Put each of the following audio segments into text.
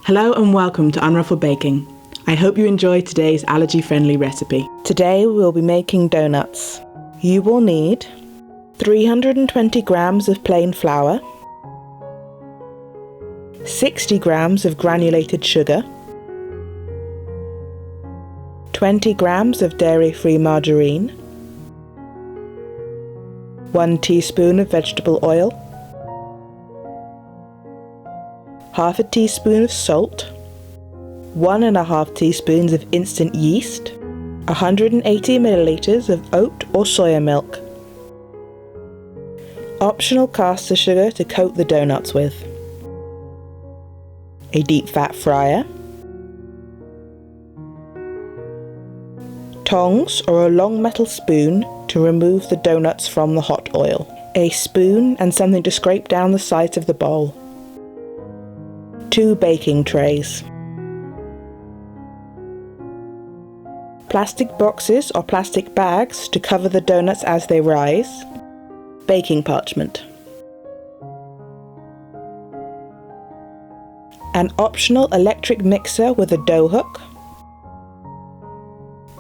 Hello and welcome to Unruffled Baking. I hope you enjoy today's allergy-friendly recipe. Today we'll be making donuts. You will need 320 grams of plain flour, 60 grams of granulated sugar, 20 grams of dairy-free margarine, 1 teaspoon of vegetable oil, half a teaspoon of salt, 1.5 teaspoons of instant yeast, 180 milliliters of oat or soya milk. Optional caster sugar to coat the donuts with. A deep fat fryer. Tongs or a long metal spoon to remove the donuts from the hot oil. A spoon and something to scrape down the sides of the bowl. 2 baking trays. Plastic boxes or plastic bags to cover the donuts as they rise. Baking parchment. An optional electric mixer with a dough hook.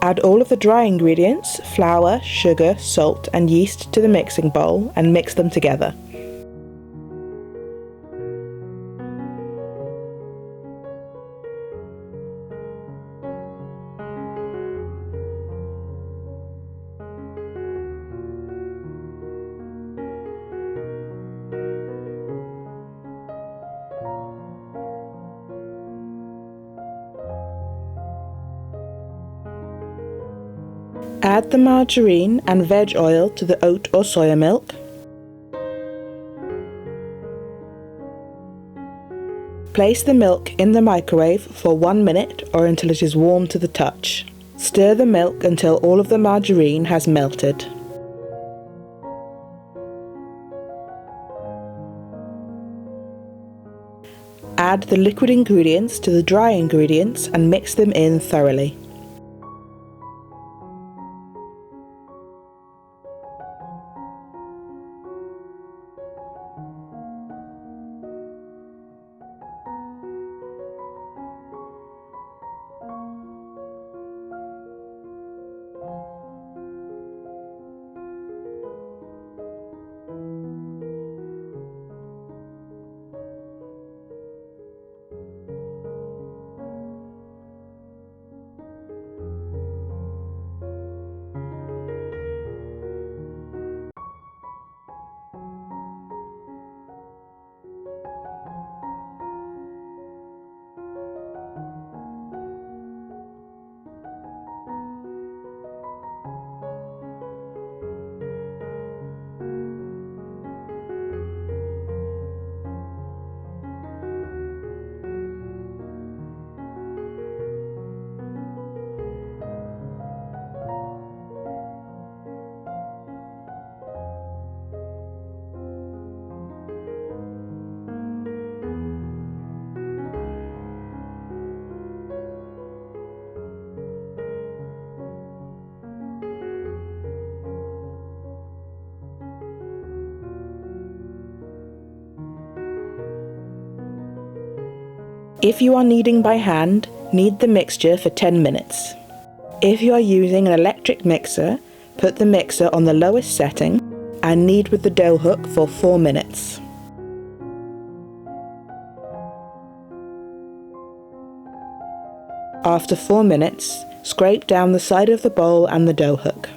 Add all of the dry ingredients, flour, sugar, salt and yeast to the mixing bowl and mix them together. Add the margarine and veg oil to the oat or soya milk. Place the milk in the microwave for 1 minute or until it is warm to the touch. Stir the milk until all of the margarine has melted. Add the liquid ingredients to the dry ingredients and mix them in thoroughly. If you are kneading by hand, knead the mixture for 10 minutes. If you are using an electric mixer, put the mixer on the lowest setting and knead with the dough hook for 4 minutes. After 4 minutes, scrape down the side of the bowl and the dough hook.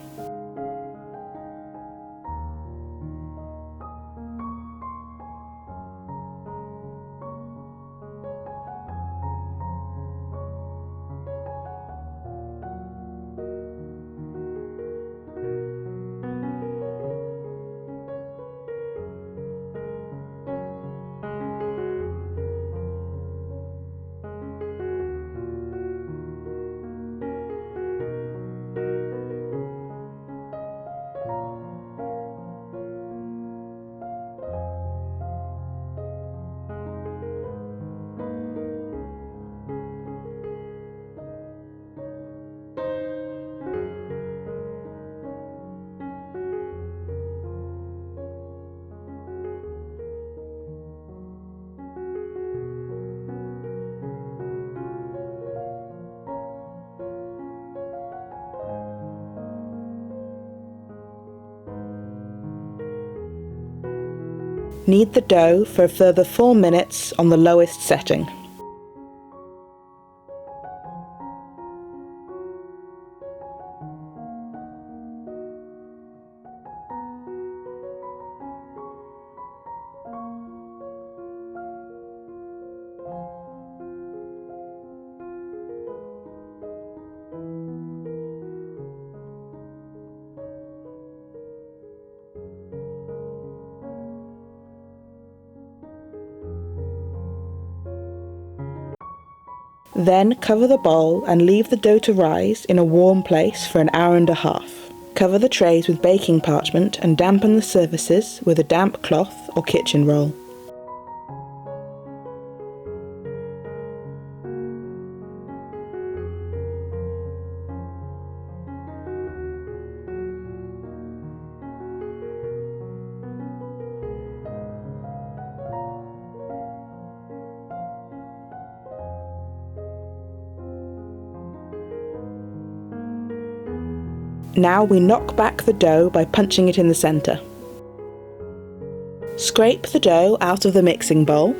Knead the dough for a further 4 minutes on the lowest setting. Then cover the bowl and leave the dough to rise in a warm place for an hour and a half. Cover the trays with baking parchment and dampen the surfaces with a damp cloth or kitchen roll. Now we knock back the dough by punching it in the centre. Scrape the dough out of the mixing bowl.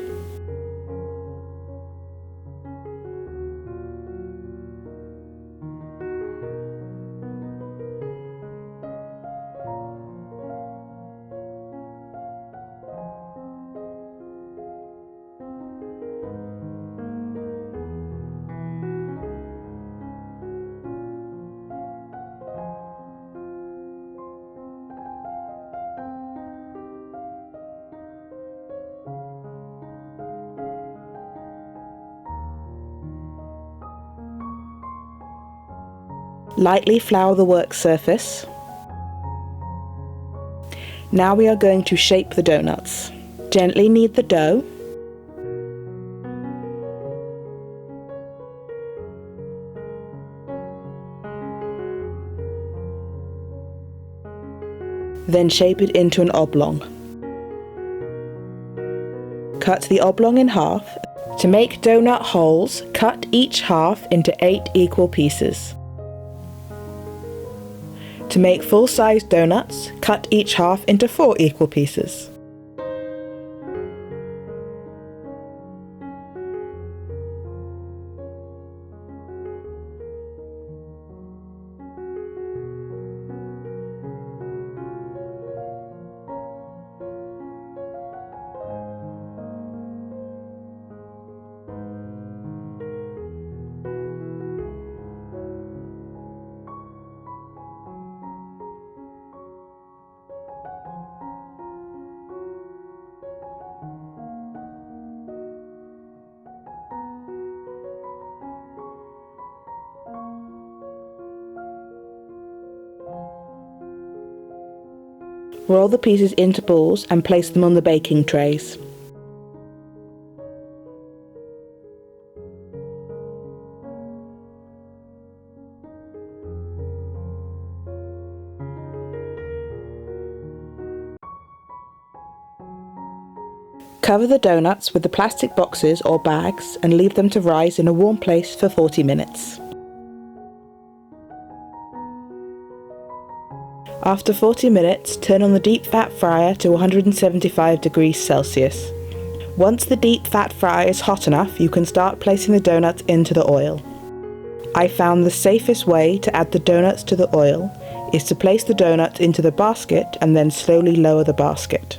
Lightly flour the work surface. Now we are going to shape the doughnuts. Gently knead the dough. Then shape it into an oblong. Cut the oblong in half. To make donut holes, cut each half into 8 equal pieces. To make full-sized donuts, cut each half into 4 equal pieces. Roll the pieces into balls and place them on the baking trays. Cover the donuts with the plastic boxes or bags and leave them to rise in a warm place for 40 minutes. After 40 minutes, turn on the deep fat fryer to 175 degrees Celsius. Once the deep fat fryer is hot enough, you can start placing the donuts into the oil. I found the safest way to add the donuts to the oil is to place the donuts into the basket and then slowly lower the basket.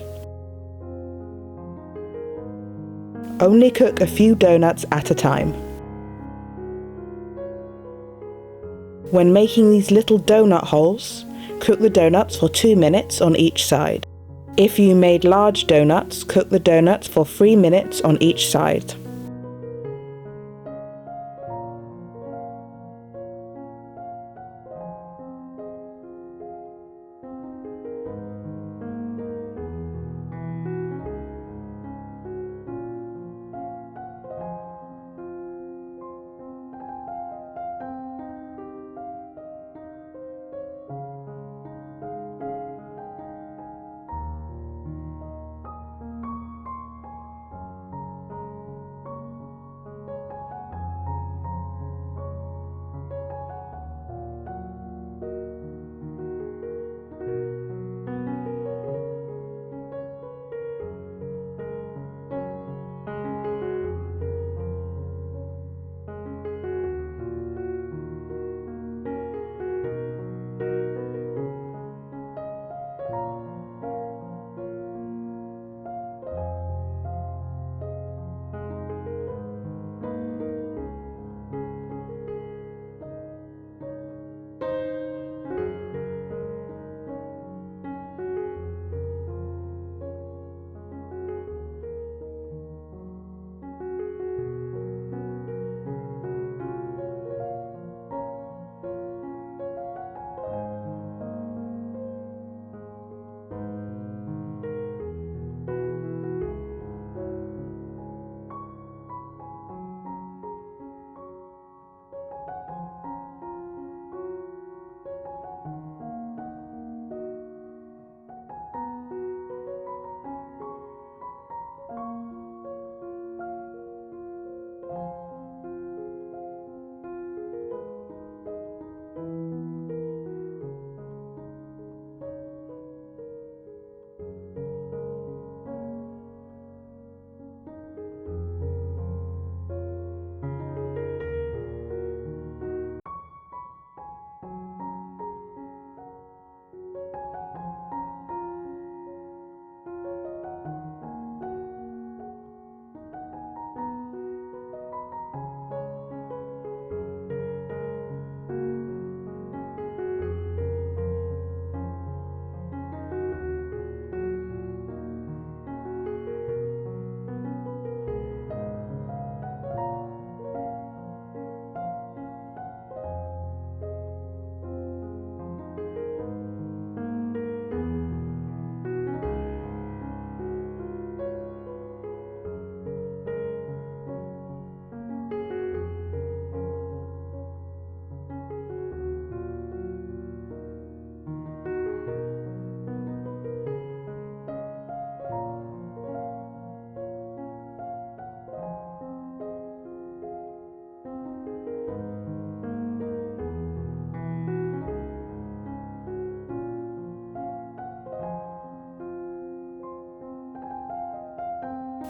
Only cook a few donuts at a time. When making these little donut holes, cook the donuts for 2 minutes on each side. If you made large donuts, cook the donuts for 3 minutes on each side.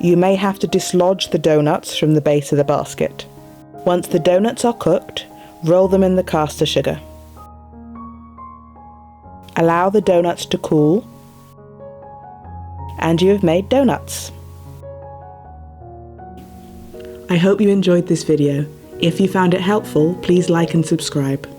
You may have to dislodge the doughnuts from the base of the basket. Once the doughnuts are cooked, roll them in the caster sugar. Allow the doughnuts to cool, and you have made doughnuts. I hope you enjoyed this video. If you found it helpful, please like and subscribe.